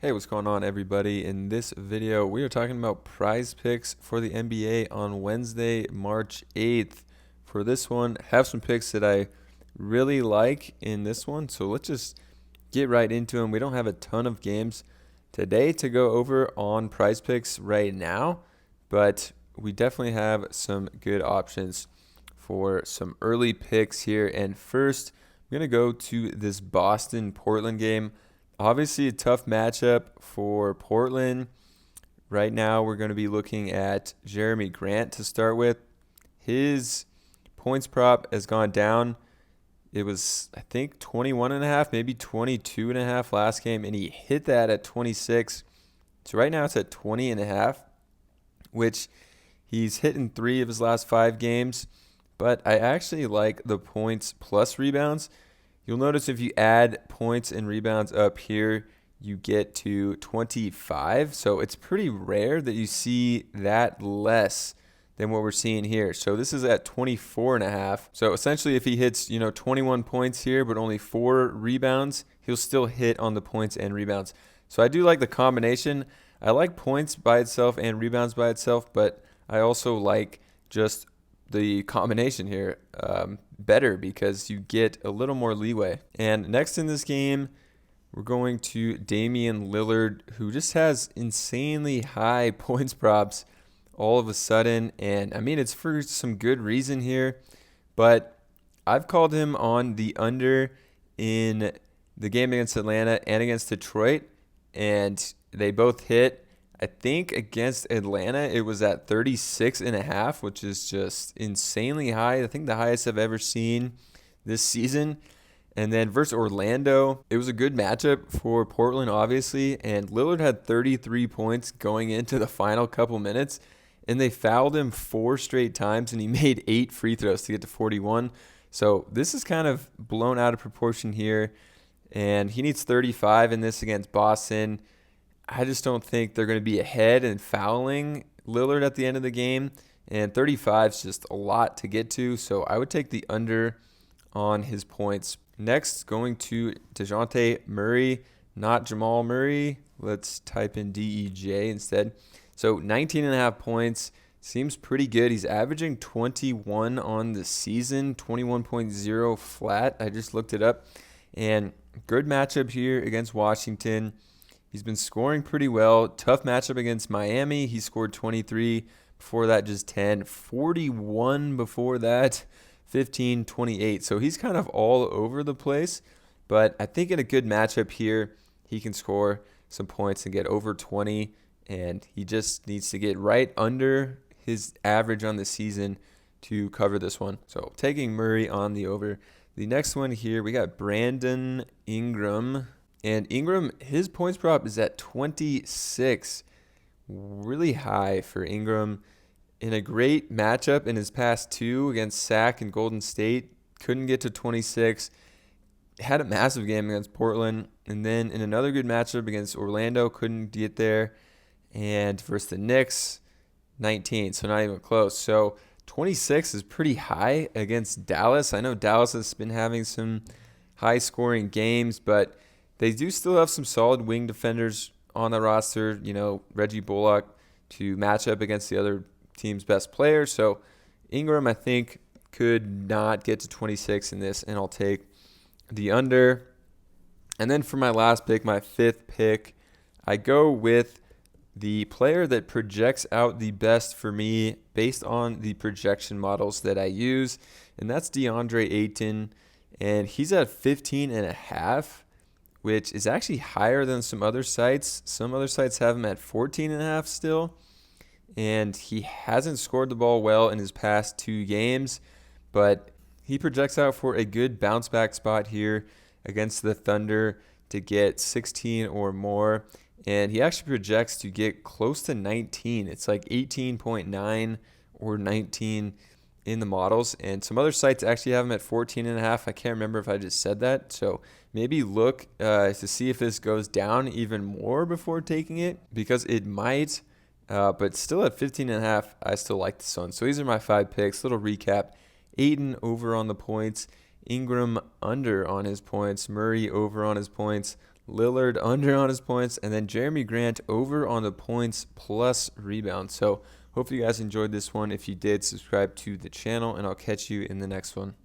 Hey, what's going on, everybody? In this video, we are talking about prize picks for the NBA on Wednesday, March 8th. For this one, have some picks that I really like in this one, so let's just get right into them. We don't have a ton of games today to go over on prize picks right now, but we definitely have some good options for some early picks here. And first, I'm going to go to this Boston-Portland game. Obviously, a tough matchup for Portland. Right now, we're going to be looking at Jeremy Grant to start with. His points prop has gone down. It was, I think, 21.5, maybe 22.5 last game, and he hit that at 26. So right now it's at 20.5, which he's hit in 3 of his last 5 games. But I actually like the points plus rebounds. You'll notice if you add points and rebounds up here, you get to 25. So it's pretty rare that you see that less than what we're seeing here. So this is at 24.5. So essentially if he hits, 21 points here, but only 4 rebounds, he'll still hit on the points and rebounds. So I do like the combination. I like points by itself and rebounds by itself, but I also like just the combination here better because you get a little more leeway. And next in this game, we're going to Damian Lillard, who just has insanely high points props all of a sudden. And I mean, it's for some good reason here, but I've called him on the under in the game against Atlanta and against Detroit, and they both hit. I think against Atlanta, it was at 36.5, which is just insanely high. I think the highest I've ever seen this season. And then versus Orlando, it was a good matchup for Portland, obviously. And Lillard had 33 points going into the final couple minutes. And they fouled him 4 straight times, and he made 8 free throws to get to 41. So this is kind of blown out of proportion here. And he needs 35 in this against Boston. I just don't think they're going to be ahead and fouling Lillard at the end of the game. And 35 is just a lot to get to. So I would take the under on his points. Next, going to DeJounte Murray, not Jamal Murray. Let's type in DEJ instead. So 19.5 points. Seems pretty good. He's averaging 21 on the season, 21.0 flat. I just looked it up. And good matchup here against Washington. He's been scoring pretty well. Tough matchup against Miami. He scored 23. Before that, just 10. 41 before that. 15, 28. So he's kind of all over the place. But I think in a good matchup here, he can score some points and get over 20. And he just needs to get right under his average on the season to cover this one. So taking Murray on the over. The next one here, we got Brandon Ingram. And Ingram, his points prop is at 26. Really high for Ingram. In a great matchup in his past 2 against Sac and Golden State. Couldn't get to 26. Had a massive game against Portland. And then in another good matchup against Orlando, couldn't get there. And versus the Knicks, 19. So not even close. So 26 is pretty high against Dallas. I know Dallas has been having some high-scoring games, but they do still have some solid wing defenders on the roster, Reggie Bullock to match up against the other team's best player. So Ingram, I think, could not get to 26 in this, and I'll take the under. And then for my last pick, my 5th pick, I go with the player that projects out the best for me based on the projection models that I use, and that's DeAndre Ayton, and he's at 15.5. Which is actually higher than some other sites. Some other sites have him at 14.5 still. And he hasn't scored the ball well in his past 2 games. But he projects out for a good bounce back spot here against the Thunder to get 16 or more. And he actually projects to get close to 19. It's like 18.9 or 19 in the models. And some other sites actually have him at 14.5. I can't remember if I just said that. So maybe look to see if this goes down even more before taking it, because it might. But still at 15.5, I still like this one. So these are my 5 picks. Little recap. Ayton over on the points. Ingram under on his points. Murray over on his points. Lillard under on his points, and then Jeremy Grant over on the points plus rebounds. So hopefully you guys enjoyed this one. If you did, subscribe to the channel, and I'll catch you in the next one.